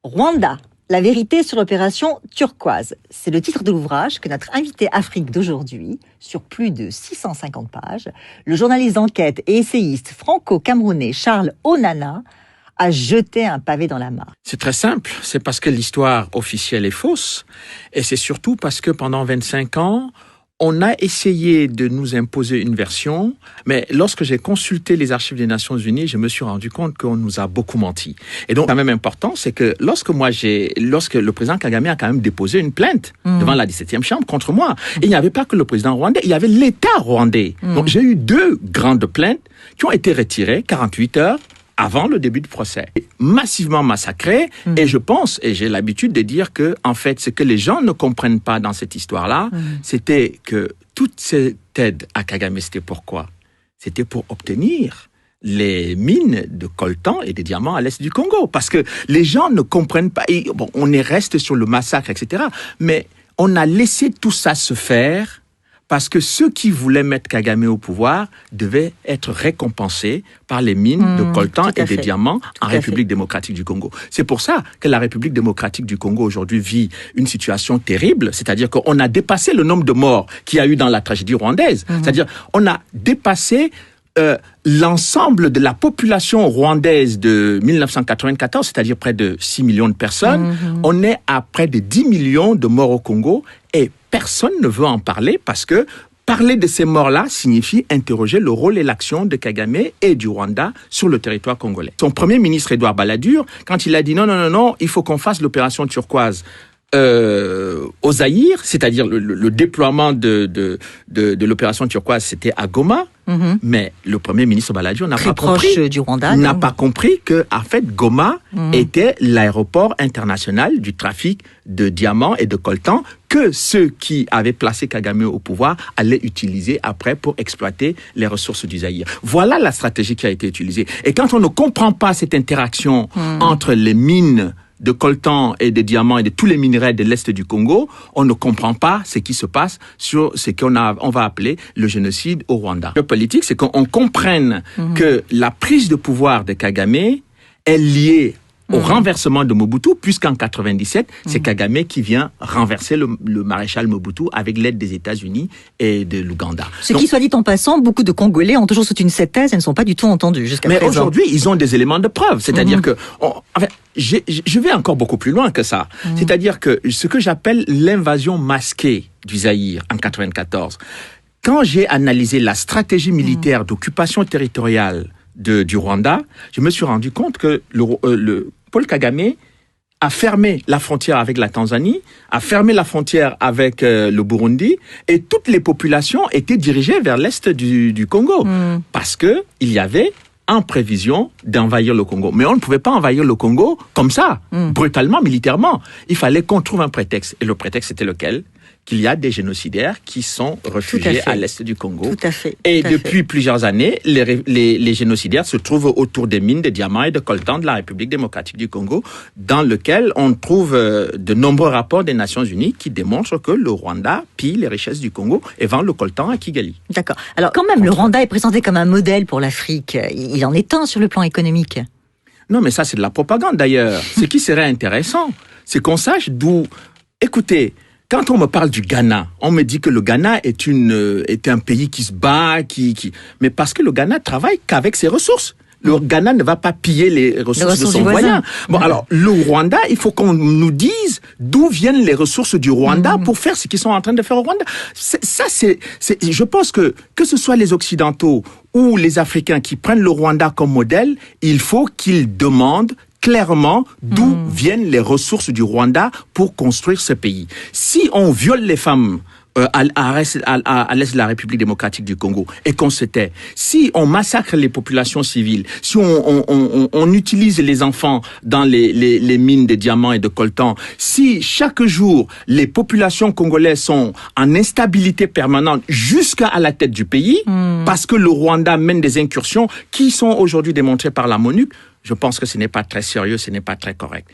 Rwanda, la vérité sur l'opération Turquoise. C'est le titre de l'ouvrage que notre invité Afrique d'aujourd'hui, sur plus de 650 pages, le journaliste d'enquête et essayiste franco-camerounais Charles Onana, a jeté un pavé dans la mare. C'est très simple, c'est parce que l'histoire officielle est fausse, et c'est surtout parce que pendant 25 ans, on a essayé de nous imposer une version, mais lorsque j'ai consulté les archives des Nations Unies, je me suis rendu compte qu'on nous a beaucoup menti. Et donc, quand même important, c'est que lorsque le président Kagame a quand même déposé une plainte devant la 17e chambre contre moi, il n'y avait pas que le président rwandais, il y avait l'État rwandais. Donc, j'ai eu 2 grandes plaintes qui ont été retirées 48 heures avant le début du procès, massivement massacré. Et je pense, et j'ai l'habitude de dire que, en fait, ce que les gens ne comprennent pas dans cette histoire-là, c'était que toute cette aide à Kagame, c'était pourquoi? C'était pour obtenir les mines de coltan et des diamants à l'est du Congo. Parce que les gens ne comprennent pas. Et, bon, on reste sur le massacre, etc. Mais on a laissé tout ça se faire parce que ceux qui voulaient mettre Kagame au pouvoir devaient être récompensés par les mines de coltan et des diamants en République démocratique du Congo. C'est pour ça que la République démocratique du Congo aujourd'hui vit une situation terrible, c'est-à-dire qu'on a dépassé le nombre de morts qu'il y a eu dans la tragédie rwandaise. C'est-à-dire on a dépassé l'ensemble de la population rwandaise de 1994, c'est-à-dire près de 6 millions de personnes. On est à près de 10 millions de morts au Congo et personne ne veut en parler parce que parler de ces morts-là signifie interroger le rôle et l'action de Kagame et du Rwanda sur le territoire congolais. Son premier ministre, Edouard Balladur, quand il a dit non, il faut qu'on fasse l'opération Turquoise au Zaïre, c'est-à-dire le déploiement de l'opération Turquoise, c'était à Goma. Mais le premier ministre Balladur n'a pas compris que, en fait, Goma était l'aéroport international du trafic de diamants et de coltan que ceux qui avaient placé Kagame au pouvoir allaient utiliser après pour exploiter les ressources du Zaïre. Voilà la stratégie qui a été utilisée. Et quand on ne comprend pas cette interaction entre les mines de coltan et de diamants et de tous les minerais de l'Est du Congo, on ne comprend pas ce qui se passe sur ce qu'on va appeler le génocide au Rwanda. Le politique, c'est qu'on comprenne que la prise de pouvoir de Kagame est liée au renversement de Mobutu, puisqu'en 97, c'est Kagame qui vient renverser le maréchal Mobutu avec l'aide des États-Unis et de l'Ouganda. Qui, soit dit en passant, beaucoup de Congolais ont toujours soutenu cette thèse et ne sont pas du tout entendus jusqu'à présent. Mais aujourd'hui, ils ont des éléments de preuve. C'est-à-dire que... je vais encore beaucoup plus loin que ça. C'est-à-dire que ce que j'appelle l'invasion masquée du Zaïre en 94, quand j'ai analysé la stratégie militaire d'occupation territoriale du Rwanda, je me suis rendu compte que Paul Kagame a fermé la frontière avec la Tanzanie, a fermé la frontière avec le Burundi, et toutes les populations étaient dirigées vers l'est du Congo, parce que il y avait en prévision d'envahir le Congo. Mais on ne pouvait pas envahir le Congo comme ça, brutalement, militairement. Il fallait qu'on trouve un prétexte. Et le prétexte, c'était lequel? Qu'il y a des génocidaires qui sont réfugiés à l'est du Congo. Tout à fait. Et depuis plusieurs années, les génocidaires se trouvent autour des mines de diamants et de coltan de la République démocratique du Congo, dans lequel on trouve de nombreux rapports des Nations Unies qui démontrent que le Rwanda pille les richesses du Congo et vend le coltan à Kigali. D'accord. Alors quand même, le Rwanda est présenté comme un modèle pour l'Afrique. Il en est un sur le plan économique. Non, mais ça, c'est de la propagande d'ailleurs. Ce qui serait intéressant, c'est qu'on sache d'où... Écoutez, quand on me parle du Ghana, on me dit que le Ghana est un pays qui se bat, mais parce que le Ghana travaille qu'avec ses ressources. Le Ghana ne va pas piller les ressources de son voisin. Bon, alors, le Rwanda, il faut qu'on nous dise d'où viennent les ressources du Rwanda pour faire ce qu'ils sont en train de faire au Rwanda. Je pense que ce soit les Occidentaux ou les Africains qui prennent le Rwanda comme modèle, il faut qu'ils demandent clairement d'où viennent les ressources du Rwanda pour construire ce pays. Si on viole les femmes à l'est de la République démocratique du Congo et qu'on se tait, si on massacre les populations civiles, si on utilise les enfants dans les mines de diamants et de coltan, si chaque jour les populations congolaises sont en instabilité permanente jusqu'à la tête du pays, parce que le Rwanda mène des incursions qui sont aujourd'hui démontrées par la MONUC, je pense que ce n'est pas très sérieux, ce n'est pas très correct.